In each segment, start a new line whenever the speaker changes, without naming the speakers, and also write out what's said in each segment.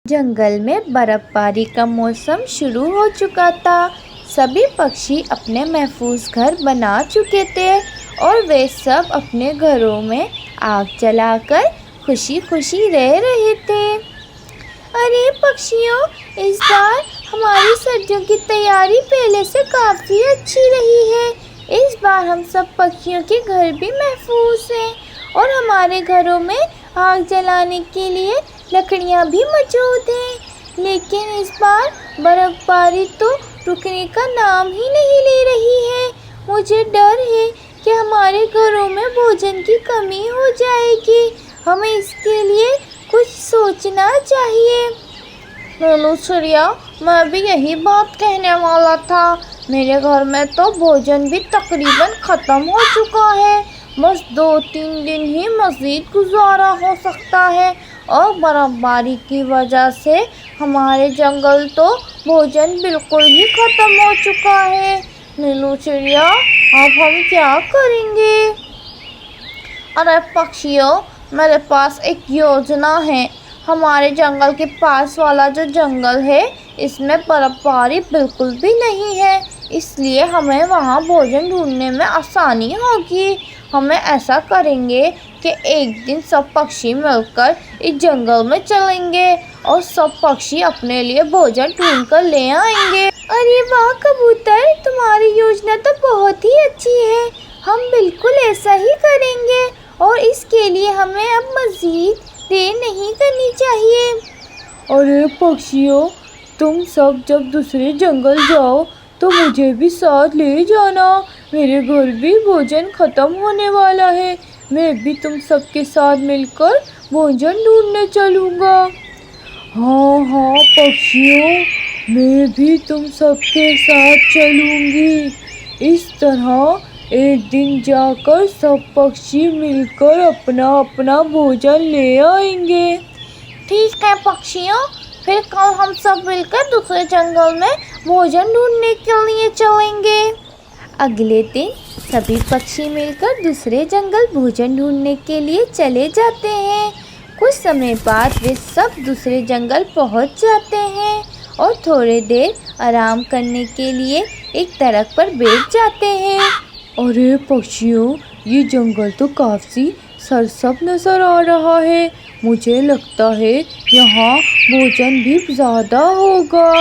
जंगल में बर्फबारी का मौसम शुरू हो चुका था। सभी पक्षी अपने महफूज घर बना चुके थे और वे सब अपने घरों में आग जलाकर खुशी खुशी रह रहे थे। अरे पक्षियों, इस बार हमारी सर्दियों की तैयारी पहले से काफ़ी अच्छी रही है। इस बार हम सब पक्षियों के घर भी महफूज हैं और हमारे घरों में आग जलाने के लिए लकड़ियाँ भी मौजूद हैं। लेकिन इस बार बर्फबारी तो रुकने का नाम ही नहीं ले रही है। मुझे डर है कि हमारे घरों में भोजन की कमी हो जाएगी। हमें इसके लिए कुछ सोचना चाहिए।
बोलो चिड़िया, मैं भी यही बात कहने वाला था। मेरे घर में तो भोजन भी तकरीबन ख़त्म हो चुका है। बस 2-3 दिन ही मज़ीद गुजारा हो सकता है और बर्फबारी की वजह से हमारे जंगल तो भोजन बिल्कुल ही ख़त्म हो चुका है। नीलू चिड़िया, अब हम क्या करेंगे? अरे पक्षियों, मेरे पास एक योजना है। हमारे जंगल के पास वाला जो जंगल है, इसमें बर्फबारी बिल्कुल भी नहीं है, इसलिए हमें वहाँ भोजन ढूंढने में आसानी होगी। हमें ऐसा करेंगे कि एक दिन सब पक्षी मिलकर इस जंगल में चलेंगे और सब पक्षी अपने लिए भोजन ढूंढ कर ले आएंगे।
अरे वाह कबूतर, तुम्हारी योजना तो बहुत ही अच्छी है। हम बिल्कुल ऐसा ही करेंगे और इसके लिए हमें अब मज़ीद देर नहीं करनी चाहिए।
अरे पक्षियों, तुम सब जब दूसरे जंगल जाओ तो मुझे भी साथ ले जाना। मेरे घर भी भोजन ख़त्म होने वाला है। मैं भी तुम सबके साथ मिलकर भोजन ढूंढने चलूँगा। हाँ हाँ पक्षियों, मैं भी तुम सबके साथ चलूँगी। इस तरह एक दिन जाकर सब पक्षी मिलकर अपना अपना भोजन ले आएंगे।
ठीक है पक्षियों, फिर कल हम सब मिलकर दूसरे जंगल में भोजन ढूंढने के लिए चलेंगे।
अगले दिन सभी पक्षी मिलकर दूसरे जंगल भोजन ढूंढने के लिए चले जाते हैं। कुछ समय बाद वे सब दूसरे जंगल पहुंच जाते हैं और थोड़ी देर आराम करने के लिए एक दरख्त पर बैठ जाते हैं।
अरे पक्षियों, ये जंगल तो काफ़ी सरसब्ज नज़र आ रहा है। मुझे लगता है यहाँ भोजन भी ज़्यादा होगा।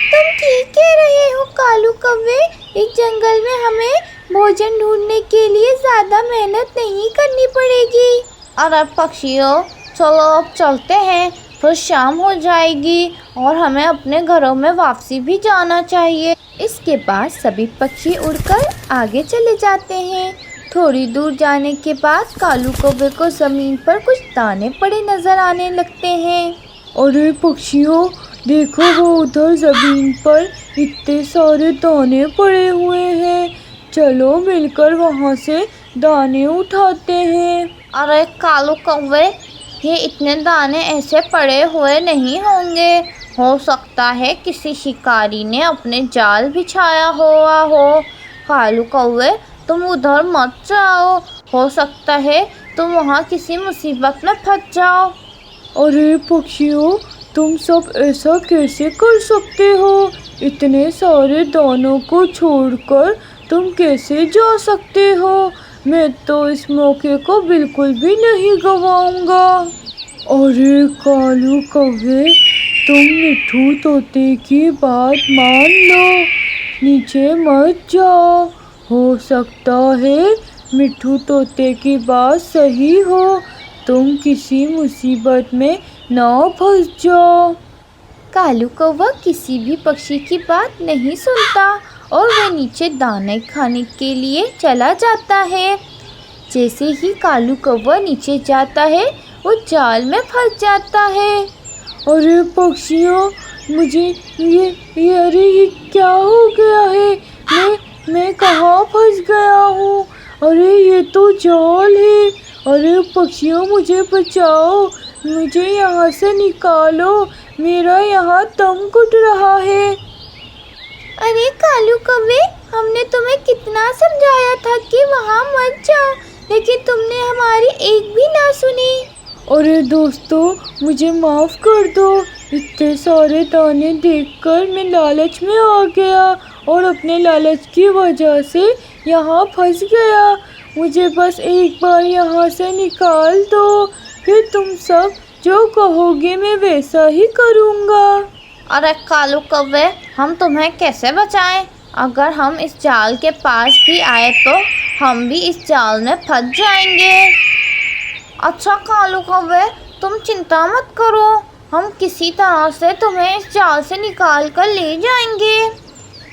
तुम ठीक कह रहे हो कालू कौवे, इस जंगल में हमें भोजन ढूंढने के लिए ज़्यादा मेहनत नहीं करनी पड़ेगी।
अरे पक्षियों, चलो अब चलते हैं, फिर शाम हो जाएगी और हमें अपने घरों में वापसी भी जाना चाहिए।
इसके बाद सभी पक्षी उड़कर आगे चले जाते हैं। थोड़ी दूर जाने के बाद कालू कौवे को ज़मीन पर कुछ दाने पड़े नज़र आने लगते हैं।
अरे पक्षियों, देखो वो उधर ज़मीन पर इतने सारे दाने पड़े हुए हैं। चलो मिलकर वहाँ से दाने उठाते हैं।
अरे कालू कौवे, ये इतने दाने ऐसे पड़े हुए नहीं होंगे। हो सकता है किसी शिकारी ने अपने जाल बिछाया हुआ हो। कालू कौवे, तुम उधर मत जाओ, हो सकता है तुम वहाँ किसी मुसीबत में फंस जाओ।
अरे पक्षियों, तुम सब ऐसा कैसे कर सकते हो? इतने सारे दानों को छोड़कर तुम कैसे जा सकते हो? मैं तो इस मौके को बिल्कुल भी नहीं गंवाऊंगा। अरे कालू कौवे, तुम मिट्ठू तोते की बात मान लो, नीचे मत जाओ। हो सकता है मिट्ठू तोते की बात सही हो, तुम किसी मुसीबत में ना फंस जाओ।
कालू कौवा किसी भी पक्षी की बात नहीं सुनता और वह नीचे दाने खाने के लिए चला जाता है। जैसे ही कालू कौवा नीचे जाता है, वो जाल में फंस जाता है।
अरे पक्षियों, मुझे ये क्या हो गया है? मैं कहाँ फंस गया हूँ? अरे ये तो जाल है। अरे पक्षियों, मुझे बचाओ, मुझे यहाँ से निकालो, मेरा यहाँ दम घुट रहा है।
अरे कालू कौवे, हमने तुम्हें कितना समझाया था कि वहाँ मत जाओ, लेकिन तुमने हमारी एक भी ना सुनी।
अरे दोस्तों, मुझे माफ़ कर दो। इतने सारे दाने देखकर मैं लालच में आ गया और अपने लालच की वजह से यहाँ फंस गया। मुझे बस एक बार यहाँ से निकाल दो, फिर तुम सब जो कहोगे मैं वैसा ही करूँगा।
अरे कालू कौवे, हम तुम्हें कैसे बचाएं? अगर हम इस जाल के पास भी आए तो हम भी इस जाल में फंस जाएंगे। अच्छा कालू कौवे, तुम चिंता मत करो, हम किसी तरह से तुम्हें इस जाल से निकाल कर ले जाएंगे।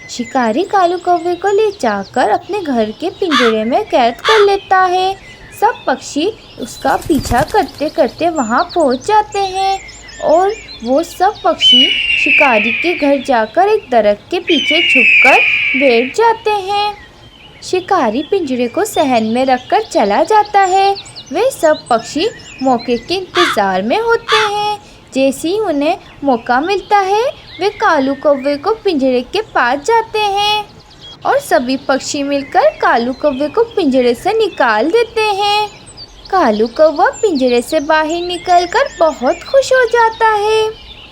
शिकारी कालू कौवे को ले जाकर अपने घर के पिंजरे में कैद कर लेता है। सब पक्षी उसका पीछा करते करते वहाँ पहुँच जाते हैं और वो सब पक्षी शिकारी के घर जाकर एक दरख्त के पीछे छुपकर बैठ जाते हैं। शिकारी पिंजरे को सहन में रखकर चला जाता है। वे सब पक्षी मौके के इंतज़ार में होते हैं। जैसे ही उन्हें मौका मिलता है वे कालू कौवे को पिंजरे के पास जाते हैं और सभी पक्षी मिलकर कालू कौवे को पिंजरे से निकाल देते हैं। कालू कौवा पिंजरे से बाहर निकलकर बहुत खुश हो जाता है।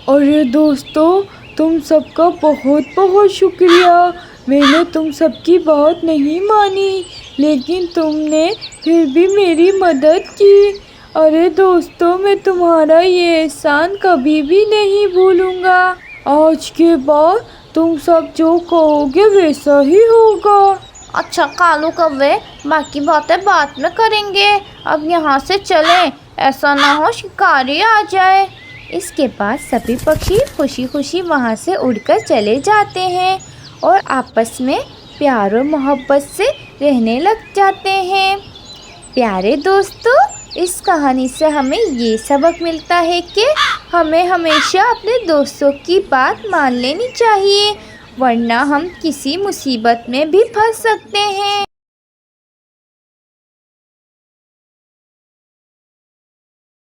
अरे दोस्तों, तुम सबका बहुत बहुत शुक्रिया। मैंने तुम सबकी बात नहीं मानी, लेकिन तुमने फिर भी मेरी मदद की। अरे दोस्तों, मैं तुम्हारा ये एहसान कभी भी नहीं भूलूंगा। आज के बाद तुम सब जो कहोगे वैसा ही होगा।
अच्छा कालू कौवे, बाकी बातें बाद में करेंगे, अब यहाँ से चलें, ऐसा ना हो शिकारी आ जाए।
इसके बाद सभी पक्षी खुशी खुशी वहाँ से उड़कर चले जाते हैं और आपस में प्यार और मोहब्बत से रहने लग जाते हैं। प्यारे दोस्तों, इस कहानी से हमें ये सबक मिलता है कि हमें हमेशा अपने दोस्तों की बात मान लेनी चाहिए, वरना हम किसी मुसीबत में भी फंस सकते हैं।